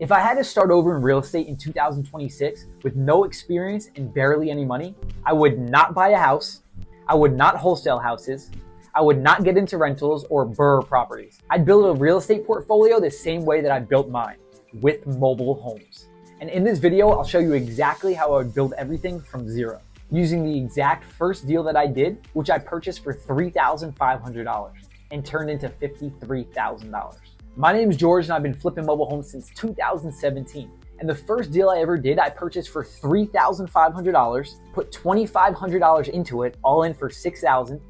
If I had to start over in real estate in 2026 with no experience and barely any money, I would not buy a house. I would not wholesale houses. I would not get into rentals or BRRRR properties. I'd build a real estate portfolio the same way that I built mine, with mobile homes. And in this video, I'll show you exactly how I would build everything from zero, using the exact first deal that I did, which I purchased for $3,500 and turned into $53,000. My name is George and I've been flipping mobile homes since 2017. And the first deal I ever did, I purchased for $3,500, put $2,500 into it, all in for $6,000,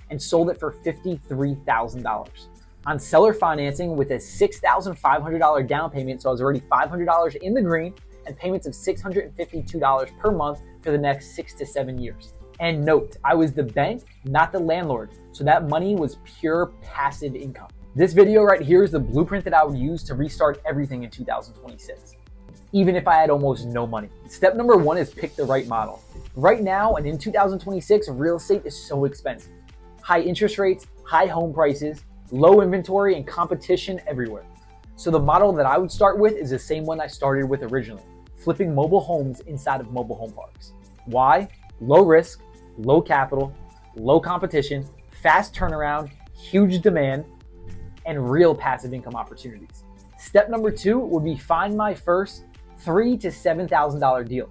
and sold it for $53,000. On seller financing with a $6,500 down payment, so I was already $500 in the green, and payments of $652 per month for the next 6 to 7 years. And note, I was the bank, not the landlord, so that money was pure passive income. This video right here is the blueprint that I would use to restart everything in 2026, even if I had almost no money. Step number one is pick the right model. Right now and in 2026, real estate is so expensive. High interest rates, high home prices, low inventory, and competition everywhere. So the model that I would start with is the same one I started with originally, flipping mobile homes inside of mobile home parks. Why? Low risk, low capital, low competition, fast turnaround, huge demand, and real passive income opportunities. Step number two would be find my first $3,000 to $7,000 deal.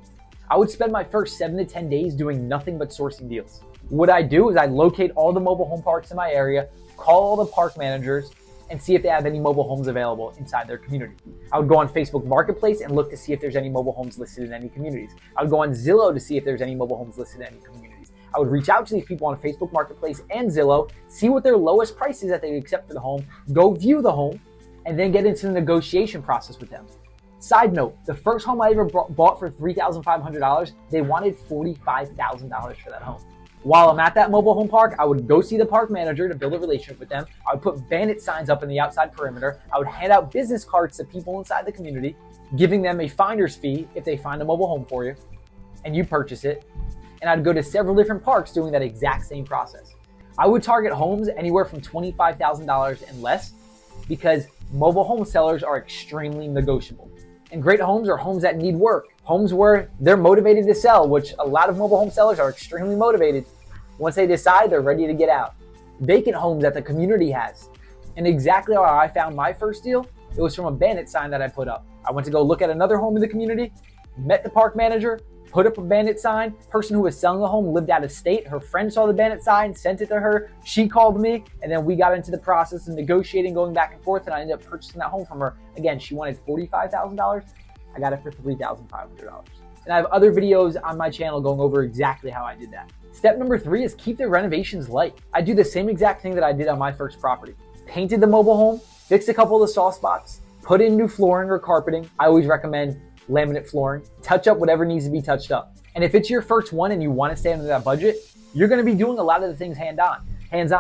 I would spend my first 7 to 10 days doing nothing but sourcing deals. What I do is I locate all the mobile home parks in my area, call all the park managers, and see if they have any mobile homes available inside their community. I would go on Facebook Marketplace and look to see if there's any mobile homes listed in any communities. I would go on Zillow to see if there's any mobile homes listed in any communities. I would reach out to these people on Facebook Marketplace and Zillow, see what their lowest price is that they accept for the home, go view the home, and then get into the negotiation process with them. Side note, the first home I ever bought for $3,500, they wanted $45,000 for that home. While I'm at that mobile home park, I would go see the park manager to build a relationship with them. I would put bandit signs up in the outside perimeter. I would hand out business cards to people inside the community, giving them a finder's fee if they find a mobile home for you and you purchase it. And I'd go to several different parks doing that exact same process. I would target homes anywhere from $25,000 and less because mobile home sellers are extremely negotiable. And great homes are homes that need work, homes where they're motivated to sell, which a lot of mobile home sellers are extremely motivated. Once they decide, they're ready to get out. Vacant homes that the community has. And exactly how I found my first deal, it was from a bandit sign that I put up. I went to go look at another home in the community, met the park manager, put up a bandit sign. Person who was selling the home lived out of state. Her friend saw the bandit sign, sent it to her. She called me, and then we got into the process of negotiating, going back and forth, and I ended up purchasing that home from her. Again, she wanted $45,000. I got it for $3,500. And I have other videos on my channel going over exactly how I did that. Step number three is keep the renovations light. I do the same exact thing that I did on my first property. Painted the mobile home, fixed a couple of the soft spots, put in new flooring or carpeting. I always recommend laminate flooring, touch up whatever needs to be touched up. And if it's your first one and you want to stay under that budget, you're going to be doing a lot of the things hands-on.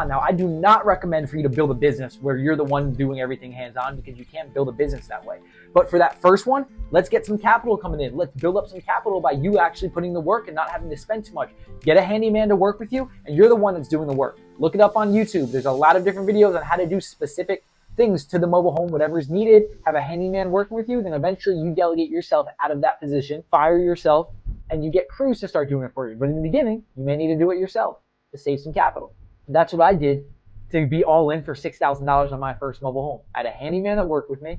Now, I do not recommend for you to build a business where you're the one doing everything hands-on because you can't build a business that way. But for that first one, let's get some capital coming in. Let's build up some capital by you actually putting the work and not having to spend too much. Get a handyman to work with you and you're the one that's doing the work. Look it up on YouTube. There's a lot of different videos on how to do specific things to the mobile home, whatever is needed, have a handyman working with you, then eventually you delegate yourself out of that position, fire yourself, and you get crews to start doing it for you. But in the beginning, you may need to do it yourself to save some capital. That's what I did to be all in for $6,000 on my first mobile home. I had a handyman that worked with me.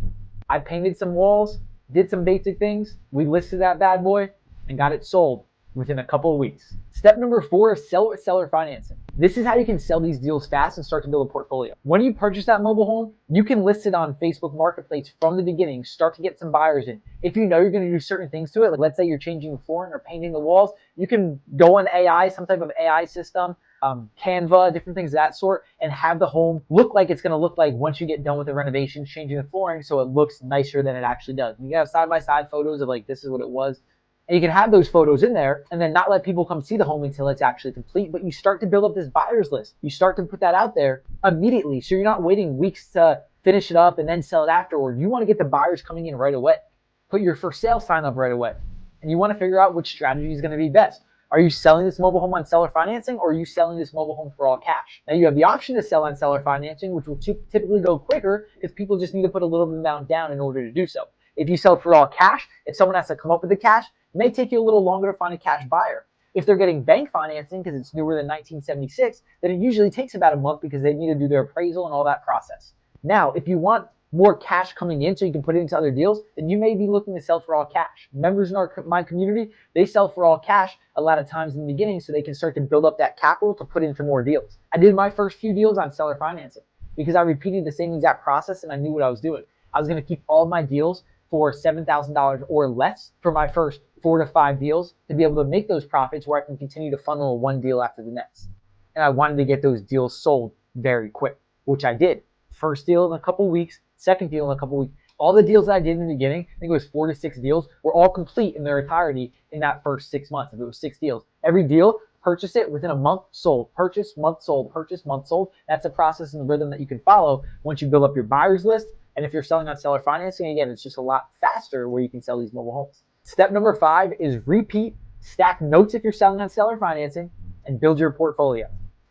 I painted some walls, did some basic things. We listed that bad boy and got it sold within a couple of weeks. Step number four is sell it with seller financing. This is how you can sell these deals fast and start to build a portfolio. When you purchase that mobile home, you can list it on Facebook Marketplace from the beginning, start to get some buyers in. If you know you're going to do certain things to it, like let's say you're changing the flooring or painting the walls, you can go on AI, some type of AI system, Canva, different things of that sort, and have the home look like it's going to look like once you get done with the renovations, changing the flooring so it looks nicer than it actually does. You can have side-by-side photos of like, this is what it was. And you can have those photos in there and then not let people come see the home until it's actually complete. But you start to build up this buyer's list. You start to put that out there immediately. So you're not waiting weeks to finish it up and then sell it afterward. You want to get the buyers coming in right away. Put your for sale sign up right away. And you want to figure out which strategy is going to be best. Are you selling this mobile home on seller financing, or are you selling this mobile home for all cash? Now you have the option to sell on seller financing, which will typically go quicker if people just need to put a little bit amount down in order to do so. If you sell it for all cash, if someone has to come up with the cash, it may take you a little longer to find a cash buyer. If they're getting bank financing because it's newer than 1976, then it usually takes about a month because they need to do their appraisal and all that process. Now, if you want more cash coming in so you can put it into other deals, then you may be looking to sell for all cash. Members in my community, they sell for all cash a lot of times in the beginning so they can start to build up that capital to put into more deals. I did my first few deals on seller financing because I repeated the same exact process and I knew what I was doing. I was going to keep all of my deals for $7,000 or less for my first 4 to 5 deals to be able to make those profits where I can continue to funnel one deal after the next. And I wanted to get those deals sold very quick, which I did. First deal in a couple weeks, second deal in a couple weeks. All the deals that I did in the beginning, I think it was 4 to 6 deals, were all complete in their entirety in that first 6 months. If it was 6 deals, every deal, purchase it within a month, sold, purchase, month, sold, purchase, month, sold. That's a process and the rhythm that you can follow once you build up your buyer's list. And if you're selling on seller financing, again, it's just a lot faster where you can sell these mobile homes. Step number 5 is repeat, stack notes if you're selling on seller financing, and build your portfolio.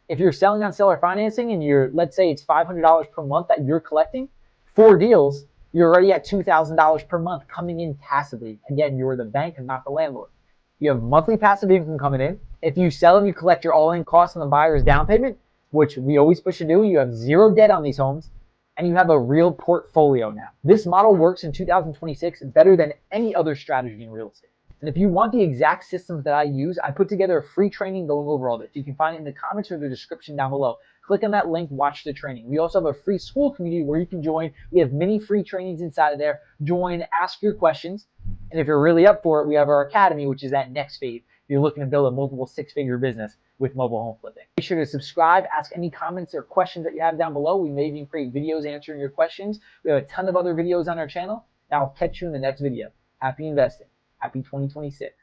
If you're selling on seller financing and let's say it's $500 per month that you're collecting, 4 deals, you're already at $2,000 per month coming in passively. Again, you're the bank and not the landlord. You have monthly passive income coming in. If you sell and you collect your all-in costs on the buyer's down payment, which we always push to do, you have 0 debt on these homes, and you have a real portfolio now. This model works in 2026 better than any other strategy in real estate. And if you want the exact systems that I use, I put together a free training going over all this. You can find it in the comments or the description down below. Click on that link, watch the training. We also have a free Skool community where you can join. We have many free trainings inside of there. Join, ask your questions. And if you're really up for it, we have our academy, which is that next phase. If you're looking to build a multiple 6-figure business with mobile home flipping. Make sure to subscribe, ask any comments or questions that you have down below. We may even create videos answering your questions. We have a ton of other videos on our channel. And I'll catch you in the next video. Happy investing. Happy 2026.